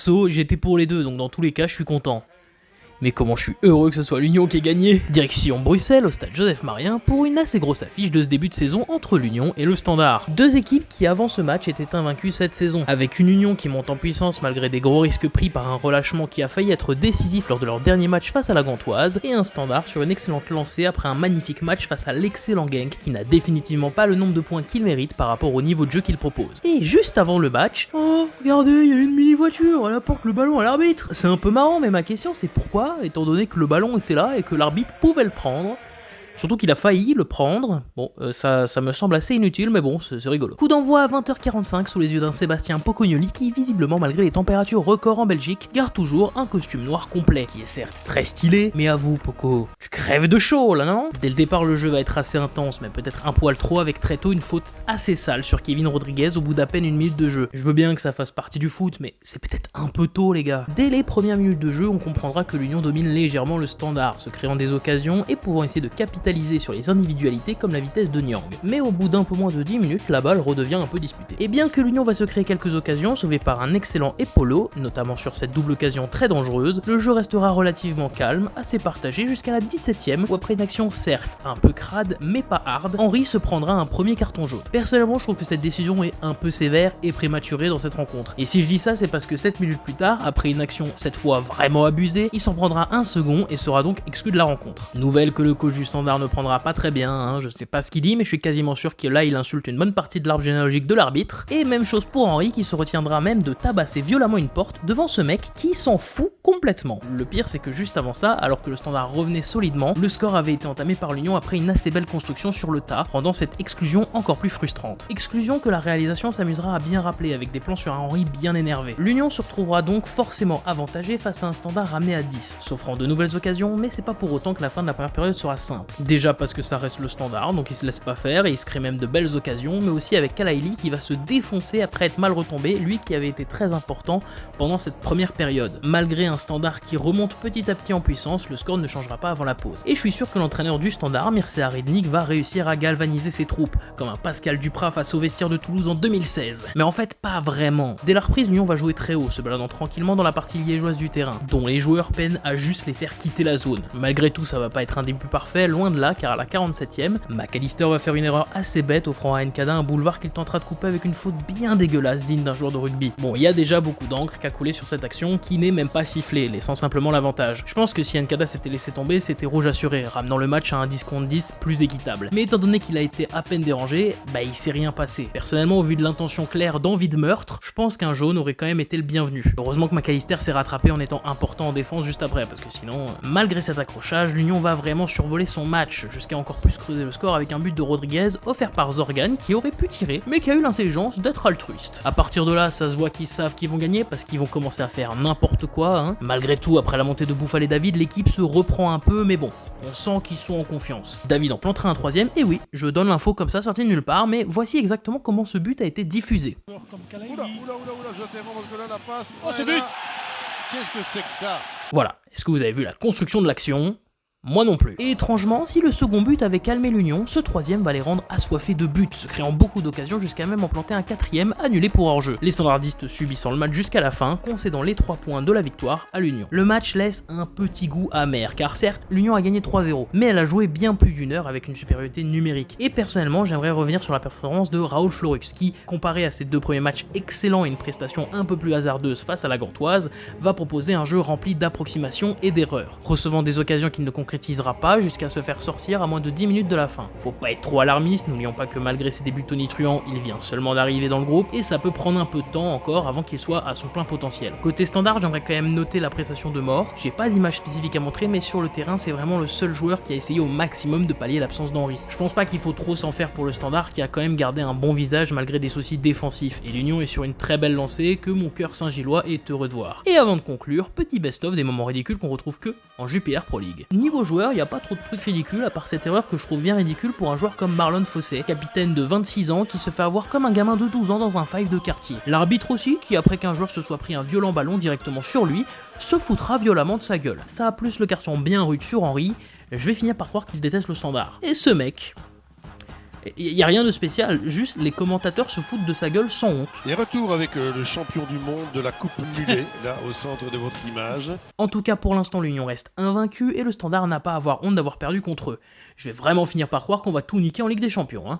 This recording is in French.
Perso, j'étais pour les deux, donc dans tous les cas, je suis content. Mais comment je suis heureux que ce soit l'Union qui ait gagné. Direction Bruxelles, au stade Joseph-Marien, pour une assez grosse affiche de ce début de saison entre l'Union et le Standard. Deux équipes qui avant ce match étaient invaincues cette saison, avec une Union qui monte en puissance malgré des gros risques pris par un relâchement qui a failli être décisif lors de leur dernier match face à la Gantoise, et un Standard sur une excellente lancée après un magnifique match face à l'excellent Genk, qui n'a définitivement pas le nombre de points qu'il mérite par rapport au niveau de jeu qu'il propose. Et juste avant le match, oh regardez, il y a une mini-voiture, elle apporte le ballon à l'arbitre. C'est un peu marrant, mais ma question c'est pourquoi, étant donné que le ballon était là et que l'arbitre pouvait le prendre. Surtout qu'il a failli le prendre. Bon, ça me semble assez inutile, mais bon, c'est rigolo. Coup d'envoi à 20h45 sous les yeux d'un Sébastien Pocognoli qui, visiblement malgré les températures records en Belgique, garde toujours un costume noir complet, qui est certes très stylé, mais avoue Poco, tu crèves de chaud là, non? Dès le départ, le jeu va être assez intense, mais peut-être un poil trop, avec très tôt une faute assez sale sur Kevin Rodriguez au bout d'à peine une minute de jeu. Je veux bien que ça fasse partie du foot, mais c'est peut-être un peu tôt les gars. Dès les premières minutes de jeu, on comprendra que l'Union domine légèrement le Standard, se créant des occasions et pouvant essayer de capitaliser sur les individualités comme la vitesse de Nyang. Mais au bout d'un peu moins de 10 minutes, la balle redevient un peu disputée. Et bien que l'Union va se créer quelques occasions, sauvées par un excellent Epolo, notamment sur cette double occasion très dangereuse, le jeu restera relativement calme, assez partagé jusqu'à la 17ème, où après une action certes un peu crade, mais pas hard, Henry se prendra un premier carton jaune. Personnellement, je trouve que cette décision est un peu sévère et prématurée dans cette rencontre. Et si je dis ça, c'est parce que 7 minutes plus tard, après une action cette fois vraiment abusée, il s'en prendra un second et sera donc exclu de la rencontre. Nouvelle que le coach du Standard ne prendra pas très bien, hein, je sais pas ce qu'il dit, mais je suis quasiment sûr que là il insulte une bonne partie de l'arbre généalogique de l'arbitre, et même chose pour Henry qui se retiendra même de tabasser violemment une porte devant ce mec qui s'en fout complètement. Le pire c'est que juste avant ça, alors que le Standard revenait solidement, le score avait été entamé par l'Union après une assez belle construction sur le tas, rendant cette exclusion encore plus frustrante. Exclusion que la réalisation s'amusera à bien rappeler avec des plans sur un Henry bien énervé. L'Union se retrouvera donc forcément avantagée face à un Standard ramené à 10, s'offrant de nouvelles occasions, mais c'est pas pour autant que la fin de la première période sera simple. Déjà parce que ça reste le Standard, donc il se laisse pas faire et il se crée même de belles occasions, mais aussi avec Kalaili qui va se défoncer après être mal retombé, lui qui avait été très important pendant cette première période. Malgré un Standard qui remonte petit à petit en puissance, le score ne changera pas avant la pause. Et je suis sûr que l'entraîneur du Standard, Mircea Rednik, va réussir à galvaniser ses troupes, comme un Pascal Duprat face au vestiaire de Toulouse en 2016. Mais en fait, pas vraiment. Dès la reprise, l'Union va jouer très haut, se baladant tranquillement dans la partie liégeoise du terrain, dont les joueurs peinent à juste les faire quitter la zone. Malgré tout, ça va pas être un début parfait, loin de là, car à la 47ème, McAllister va faire une erreur assez bête, offrant à Nkada un boulevard qu'il tentera de couper avec une faute bien dégueulasse digne d'un joueur de rugby. Bon, il y a déjà beaucoup d'encre qu'à couler sur cette action qui n'est même pas sifflée, laissant simplement l'avantage. Je pense que si Nkada s'était laissé tomber, c'était rouge assuré, ramenant le match à un 10 contre 10 plus équitable. Mais étant donné qu'il a été à peine dérangé, bah il s'est rien passé. Personnellement, au vu de l'intention claire d'envie de meurtre, je pense qu'un jaune aurait quand même été le bienvenu. Heureusement que McAllister s'est rattrapé en étant important en défense juste après, parce que sinon, malgré cet accrochage, l'Union va vraiment survoler son match, jusqu'à encore plus creuser le score avec un but de Rodriguez offert par Zorgan qui aurait pu tirer, mais qui a eu l'intelligence d'être altruiste. À partir de là, ça se voit qu'ils savent qu'ils vont gagner parce qu'ils vont commencer à faire n'importe quoi, hein. Malgré tout, après la montée de Bouffal et David, l'équipe se reprend un peu, mais bon, on sent qu'ils sont en confiance. David en plantera un troisième, et oui, je donne l'info comme ça, sortie de nulle part, mais voici exactement comment ce but a été diffusé. Oula, je t'interromps parce que là, la passe. Oh, ce but! Qu'est-ce que c'est que ça? Voilà, est-ce que vous avez vu la construction de l'action ? Moi non plus. Et étrangement, si le second but avait calmé l'Union, ce troisième va les rendre assoiffés de buts, se créant beaucoup d'occasions jusqu'à même en planter un quatrième annulé pour hors-jeu. Les standardistes subissant le match jusqu'à la fin, concédant les 3 points de la victoire à l'Union. Le match laisse un petit goût amer, car certes, l'Union a gagné 3-0, mais elle a joué bien plus d'une heure avec une supériorité numérique. Et personnellement, j'aimerais revenir sur la performance de Raoul Florux, qui, comparé à ses 2 premiers matchs excellents et une prestation un peu plus hasardeuse face à la Gantoise, va proposer un jeu rempli d'approximations et d'erreurs, recevant des occasions qu'il ne concrétisera pas jusqu'à se faire sortir à moins de 10 minutes de la fin. Faut pas être trop alarmiste, n'oublions pas que malgré ses débuts tonitruants, il vient seulement d'arriver dans le groupe et ça peut prendre un peu de temps encore avant qu'il soit à son plein potentiel. Côté Standard, j'aimerais quand même noter la prestation de Mort. J'ai pas d'image spécifique à montrer, mais sur le terrain, c'est vraiment le seul joueur qui a essayé au maximum de pallier l'absence d'Henry. Je pense pas qu'il faut trop s'en faire pour le Standard qui a quand même gardé un bon visage malgré des soucis défensifs, et l'Union est sur une très belle lancée que mon cœur Saint-Gillois est heureux de voir. Et avant de conclure, petit best-of des moments ridicules qu'on retrouve que en JPR Pro League. Niveau joueur, il n'y a pas trop de trucs ridicules à part cette erreur que je trouve bien ridicule pour un joueur comme Marlon Fossé, capitaine de 26 ans qui se fait avoir comme un gamin de 12 ans dans un five de quartier. L'arbitre aussi, qui après qu'un joueur se soit pris un violent ballon directement sur lui, se foutra violemment de sa gueule. Ça plus le carton bien rude sur Henry, je vais finir par croire qu'il déteste le Standard. Et ce mec, Il y a rien de spécial, juste les commentateurs se foutent de sa gueule sans honte. Et retour avec le champion du monde de la Coupe Mulet, là au centre de votre image. En tout cas, pour l'instant, l'Union reste invaincu et le Standard n'a pas à avoir honte d'avoir perdu contre eux. Je vais vraiment finir par croire qu'on va tout niquer en Ligue des Champions, hein.